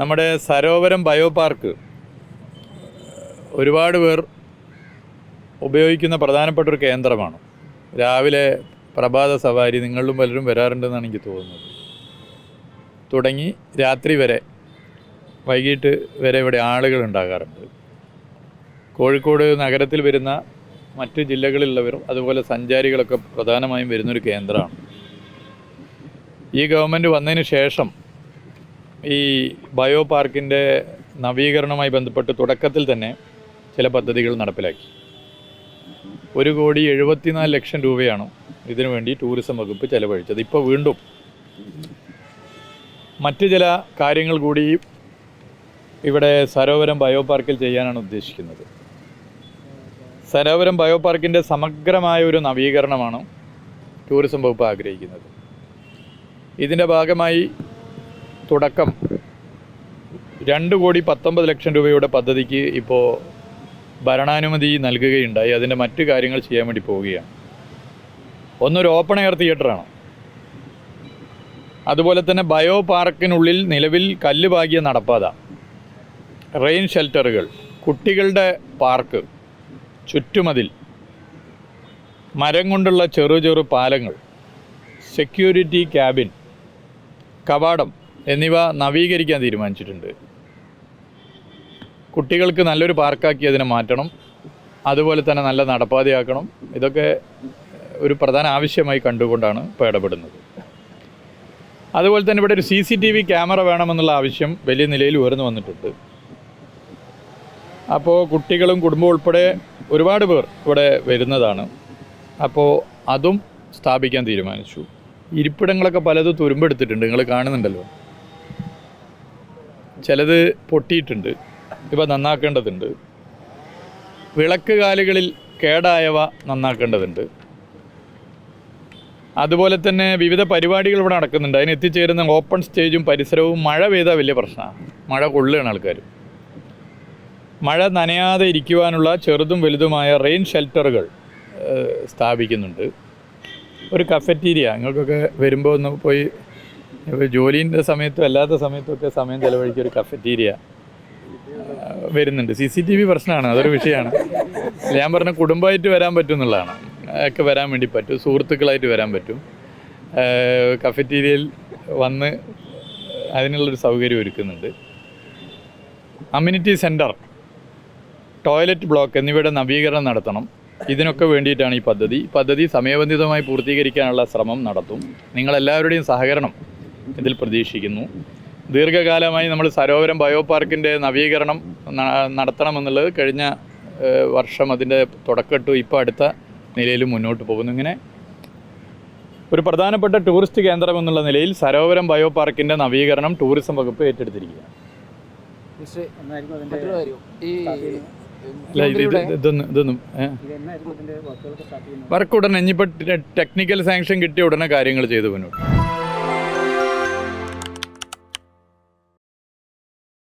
നമ്മുടെ Sarovaram bio park ഒരുപാട് പേർ ഉപയോഗിക്കുന്ന പ്രധാനപ്പെട്ട ഒരു കേന്ദ്രമാണ്. രാവിലെ പ്രഭാത സവാരി നിങ്ങളിലും പലരും വരാറുണ്ടെന്നാണ് എനിക്ക് തോന്നുന്നത്. തുടങ്ങി രാത്രി വരെ, വൈകിട്ട് വരെ ഇവിടെ ആളുകൾ ഉണ്ടാകാറുണ്ട്. കോഴിക്കോട് നഗരത്തിൽ വരുന്ന മറ്റ് ജില്ലകളിലുള്ളവർ അതുപോലെ സഞ്ചാരികളൊക്കെ പ്രധാനമായും വരുന്നൊരു കേന്ദ്രമാണ്. ഈ ഗവൺമെൻറ് വന്നതിന് ശേഷം ഈ ബയോ പാർക്കിൻ്റെ നവീകരണവുമായി ബന്ധപ്പെട്ട് തുടക്കത്തിൽ തന്നെ ചില പദ്ധതികൾ നടപ്പിലാക്കി. 1,74,00,000 രൂപയാണ് ഇതിനു വേണ്ടി ടൂറിസം വകുപ്പ് ചെലവഴിച്ചത്. ഇപ്പോൾ വീണ്ടും മറ്റ് ചില കാര്യങ്ങൾ കൂടി ഇവിടെ സരോവരം ബയോ പാർക്കിൽ ചെയ്യാനാണ് ഉദ്ദേശിക്കുന്നത്. സരോവരം ബയോ പാർക്കിൻ്റെ സമഗ്രമായ ഒരു നവീകരണമാണ് ടൂറിസം വകുപ്പ് ആഗ്രഹിക്കുന്നത്. ഇതിൻ്റെ ഭാഗമായി തുടക്കം 2,19,00,000 രൂപയുടെ പദ്ധതിക്ക് ഇപ്പോൾ ഭരണാനുമതി നൽകുകയുണ്ടായി. അതിൻ്റെ മറ്റു കാര്യങ്ങൾ ചെയ്യാൻ വേണ്ടി പോവുകയാണ്. ഒന്നൊരു ഓപ്പൺ എയർ തിയേറ്ററാണ്. അതുപോലെ തന്നെ ബയോ പാർക്കിനുള്ളിൽ നിലവിൽ കല്ലുപാകിയ നടപ്പാത, റെയിൻ ഷെൽട്ടറുകൾ, കുട്ടികളുടെ പാർക്ക്, ചുറ്റുമതിൽ, മരം കൊണ്ടുള്ള ചെറു പാലങ്ങൾ, സെക്യൂരിറ്റി ക്യാബിൻ, കവാടം എന്നിവ നവീകരിക്കാൻ തീരുമാനിച്ചിട്ടുണ്ട്. കുട്ടികൾക്ക് നല്ലൊരു പാർക്കാക്കി അതിനെ മാറ്റണം. അതുപോലെ തന്നെ നല്ല നടപ്പാതയാക്കണം. ഇതൊക്കെ ഒരു പ്രധാന ആവശ്യമായി കണ്ടുകൊണ്ടാണ് ഇപ്പോൾ ഇടപെടുന്നത്. അതുപോലെ തന്നെ ഇവിടെ ഒരു CCTV ക്യാമറ വേണമെന്നുള്ള ആവശ്യം വലിയ നിലയിൽ ഉയർന്നു വന്നിട്ടുണ്ട്. അപ്പോൾ കുട്ടികളും കുടുംബവും ഉൾപ്പെടെ ഒരുപാട് പേർ ഇവിടെ വരുന്നതാണ്. അപ്പോൾ അതും സ്ഥാപിക്കാൻ തീരുമാനിച്ചു. ഇരിപ്പിടങ്ങളൊക്കെ പലതും തുരുമ്പെടുത്തിട്ടുണ്ട്, നിങ്ങൾ കാണുന്നുണ്ടല്ലോ. ചിലത് പൊട്ടിയിട്ടുണ്ട്, ഇവ നന്നാക്കേണ്ടതുണ്ട്. വിളക്ക് കാലുകളിൽ കേടായവ നന്നാക്കേണ്ടതുണ്ട്. അതുപോലെ തന്നെ വിവിധ പരിപാടികൾ ഇവിടെ നടക്കുന്നുണ്ട്. അതിന് എത്തിച്ചേരുന്ന ഓപ്പൺ സ്റ്റേജും പരിസരവും മഴ പെയ്താൽ വലിയ പ്രശ്നമാണ്. മഴ കൊള്ളുകയാണ് ആൾക്കാർ. മഴ നനയാതെ ഇരിക്കുവാനുള്ള ചെറുതും വലുതുമായ റെയിൻ ഷെൽട്ടറുകൾ സ്ഥാപിക്കുന്നുണ്ട്. ഒരു കഫറ്റീരിയ, നിങ്ങൾക്കൊക്കെ വരുമ്പോൾ ഒന്ന് പോയി ജോലീൻ്റെ സമയത്തും അല്ലാത്ത സമയത്തൊക്കെ സമയം ചെലവഴിക്കുക. ഒരു കഫറ്റീരിയ വരുന്നുണ്ട്. CCTV പ്രശ്നമാണ്, അതൊരു വിഷയമാണ്. ഞാൻ പറഞ്ഞ കുടുംബമായിട്ട് വരാൻ പറ്റും എന്നുള്ളതാണ്. ഒക്കെ വരാൻ വേണ്ടി പറ്റും, സുഹൃത്തുക്കളായിട്ട് വരാൻ പറ്റും. കഫറ്റീരിയയിൽ വന്ന് അതിനുള്ളൊരു സൗകര്യം ഒരുക്കുന്നുണ്ട്. അമ്യൂണിറ്റി സെൻറ്റർ, ടോയ്ലറ്റ് ബ്ലോക്ക് എന്നിവയുടെ നവീകരണം നടത്തണം. ഇതിനൊക്കെ വേണ്ടിയിട്ടാണ് ഈ പദ്ധതി സമയബന്ധിതമായി പൂർത്തീകരിക്കാനുള്ള ശ്രമം നടത്തും. നിങ്ങളെല്ലാവരുടെയും സഹകരണം ഇതിൽ പ്രതീക്ഷിക്കുന്നു. ദീർഘകാലമായി നമ്മൾ സരോവരം ബയോ പാർക്കിൻ്റെ നവീകരണം നടത്തണമെന്നുള്ളത് കഴിഞ്ഞ വർഷം അതിൻ്റെ തുടക്കമിട്ടു. ഇപ്പോൾ അടുത്ത നിലയിൽ മുന്നോട്ട് പോകുന്നു. ഇങ്ങനെ ഒരു പ്രധാനപ്പെട്ട ടൂറിസ്റ്റ് കേന്ദ്രം എന്നുള്ള നിലയിൽ സരോവരം ബയോ പാർക്കിൻ്റെ നവീകരണം ടൂറിസം വകുപ്പ് ഏറ്റെടുത്തിരിക്കുകയാണ്. വർക്ക് ഉടനെ, ഇനിയിപ്പോൾ ടെക്നിക്കൽ സാങ്ഷൻ കിട്ടിയ ഉടനെ കാര്യങ്ങൾ ചെയ്തു മുന്നോട്ട്.